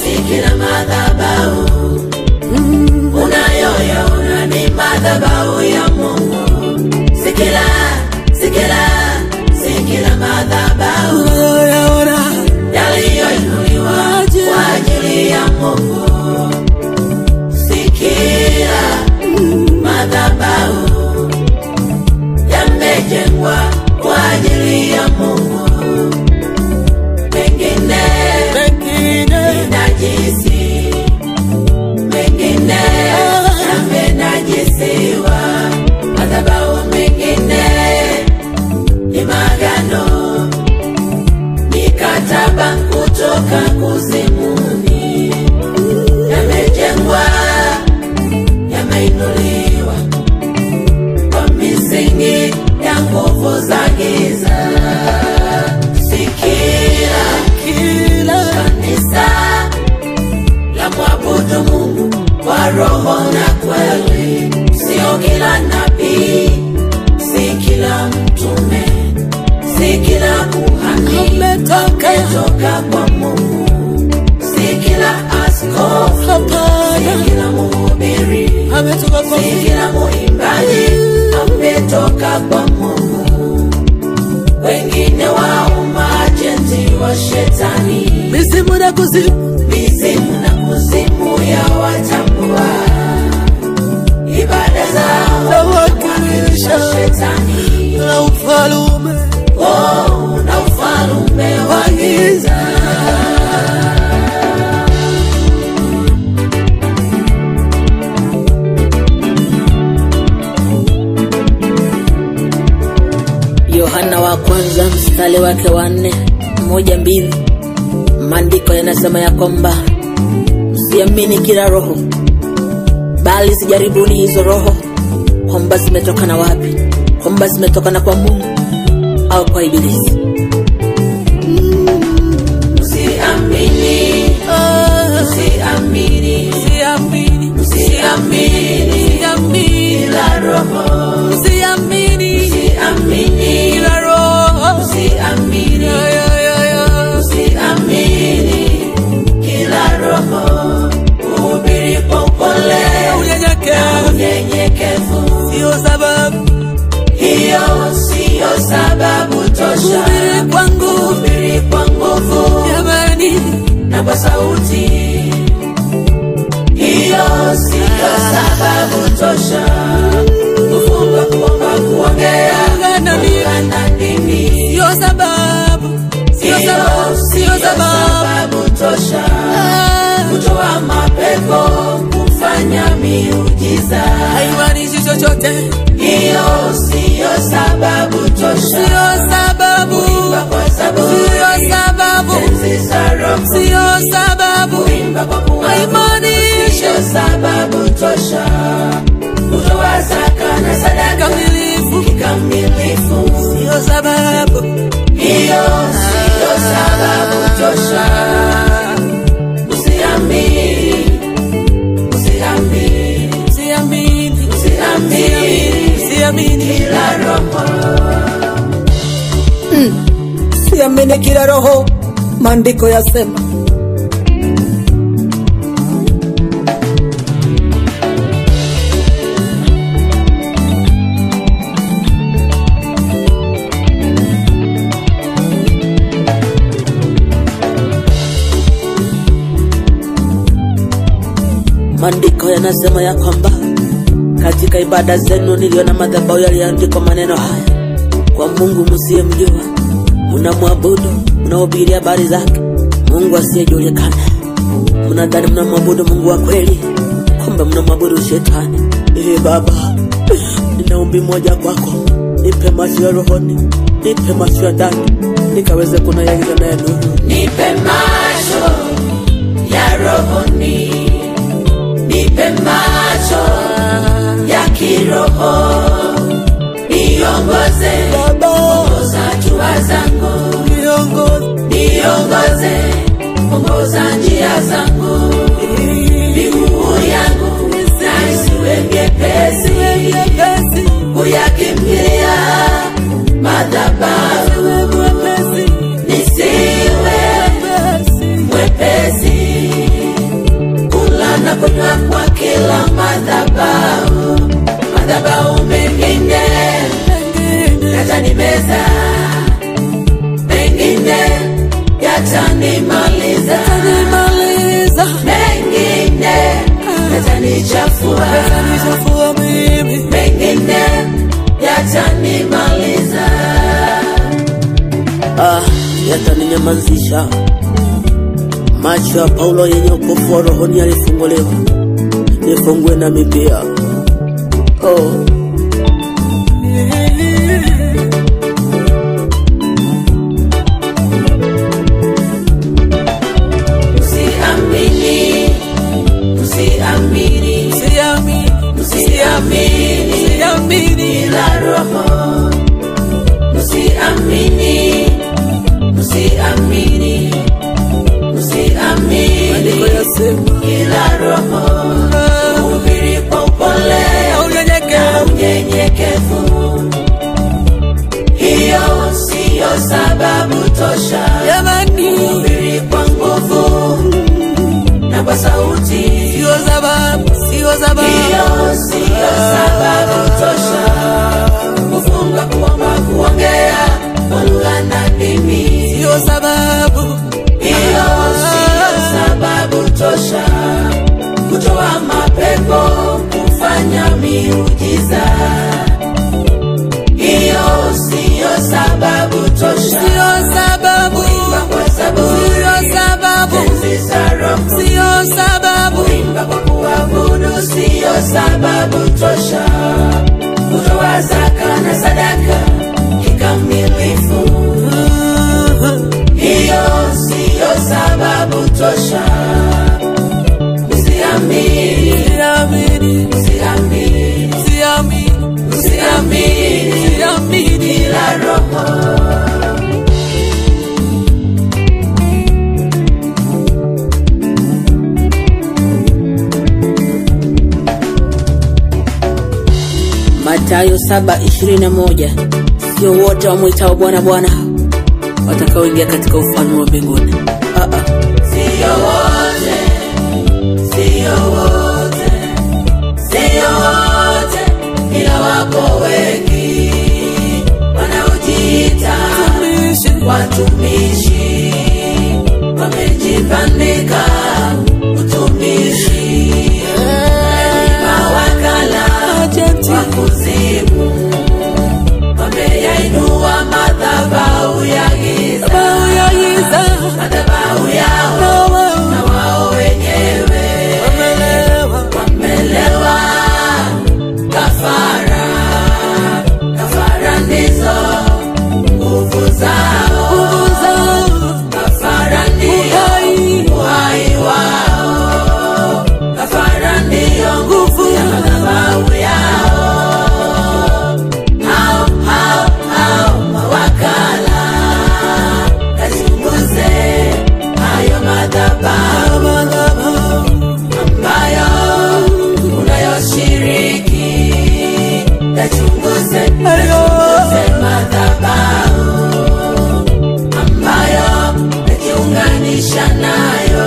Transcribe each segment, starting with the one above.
Sikila madhabahu unayoyaona ni madhabahu ya Mungu. Sikila madhabahu unayoyaona yaliyoinuliwa kwa ajili ya Mungu. Sikila madhabahu yamejengwa kwa ajili ya Mungu. Mengine najisi, mengine yamenajisiwa. Madhabahu mengine ni magano, mikataba kutoka kuzimuni. Yamejengwa, yameinuliwa kwa misingi ya nguvu za giza. Kila kanisa la mwabudu Mungu kwa roho na kweli. Sio kila nabii, si kila mtume, si kila kuhani ametoka kwa Mungu. Si kila askofu, si kila mhubiri, si kila muimbaji ametoka kwa Mungu. Wengine wao majenti wa shetani, mizimu na kuzimu ya watambua. Ibada zao na wakilisha shetani na ufalume, na ufalume wa giza. Yohana wa kwanza mstari wake wa 4:1-2. Maandiko yanasema ya kwamba msiamini kila roho, bali sijaribuni hizo roho kwamba zimetokana wapi, kwamba zimetokana kwa Mungu au kwa ibilisi. Msiamini kila roho, msiamini kila roho, msiamini kila roho. Uhubiri kwa upole, unyenyekevu, sio sababu, hiyo sio sababu tosha. Uhubiri kwa nguvu, jamani, na kwa sauti, hiyo sio sababu tosha. Kufunga, kuomba, kuongea na dini, sio sababu, sio sababu tosha. Kutoa mapepo, kufanya miujiza, haimaanishi chochote. Hiyo sio sababu tosha. Sio sababu, haimaanishi sababu tosha. Kutoa zaka na sadaka kikamilifu, sio sababu. Hiyo sio sababu tosha. Usiamini kila roho. Siamini kila roho, maandiko yasema. Maandiko yanasema ya kwamba katika ibada zenu niliona madhabahu yaliandikwa maneno haya: kwa Mungu msiyemjua mnamwabudu, mnahubiri habari zake Mungu asiyejulikana. Mnadhani mnamwabudu Mungu wa kweli, kumbe mnamwabudu shetani. Baba, nina ombi moja kwako, nipe macho ya rohoni, nipe macho ya ndani, nikaweze kunayagiza naye nuru. Nipe macho ya rohoni, nipe macho ya kiroho, niongoze, ongoza hatua zangu, niongoze, ongoza njia zangu. Miguu yangu na isiwe nyepesi, uyakimbilia mengine yatanimaliza, yataninyamazisha. Macho ya Paulo yenye upofu wa rohoni yalifunguliwa, nifungue nami pia. Usiamini ila roho, usiamini ila roho, uhubiri kwa upole na unyenyekevu. Hiyo siyo sababu tosha, uhubiri kwa nguvu na kwa sauti. Hiyo siyo sababu tosha, kufunga, kuomba, kuongea kwa lugha na dini. Hiyo siyo sababu tosha, kutoa mapepo, kufanya miujiza. Hiyo siyo sababu tosha, kuimba kwa sababu, tenzi za roho, kuimba kwa kuabudu. Siyo sababu tosha, kutoa zaka na sadaka kikamilifu. Hiyo siyo sababu tosha, usiamini ila roho. Mathayo 7:21. Sio wote wamwitao Bwana Bwana watakaoingia katika ufalme wa mbinguni. Sio wote, ila wako wengi wanaojiita watumishi, wamejibandika utumishi, mawakala wa kuzimu, wameyainua madhabahu ya giza, madhabahu yao na wao wenyewe wamelewa. Kafara ndizo nguvu zao, kafara ndiyo uhai wao, kafara ndiyo nguvu ya madhabahu yao. Hao mawakala, kachunguze hayo madhabahu ambayo unayoshiriki, kachunguze madhabahu ambayo nakiunganisha nayo,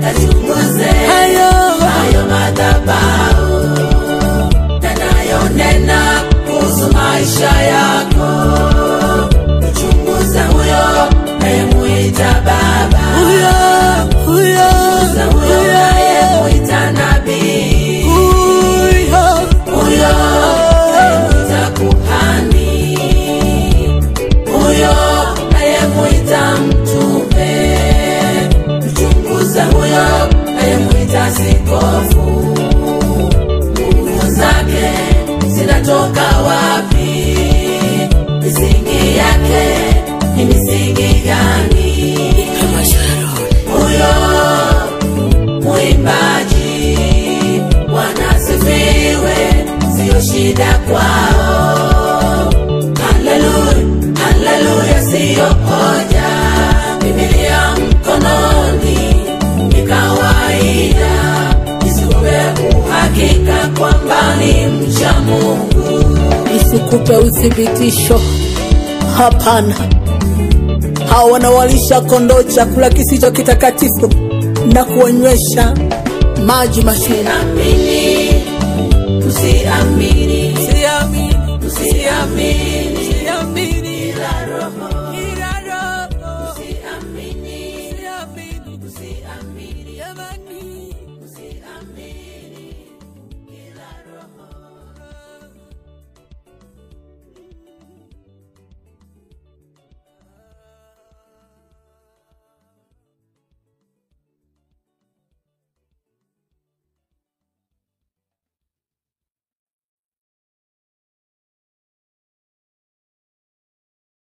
kachunguze hayo madhabahu yanayonena kuhusu maisha yako. Kuchunguza huyo nayemuita baba, kuchunguza huyo nayemuita nabii, huyo nayemuita kuhani, huyo nayemuita mtume. Kuchunguza huyo nayemuita askofu, nguvu zake zinatoka wapi? Misingi yake ni misingi gani? Huyo muimbaji, wanasifiwe, sio shida kwao. Haleluya, sio hoja. Biblia mkononi ni kawaida, isikupe uhakika kwamba ni mcha Mungu, isikupe uthibitisho. Hapana, hao wanawalisha kondoo chakula kisicho kitakatifu na kuonywesha maji mashina. Usiamini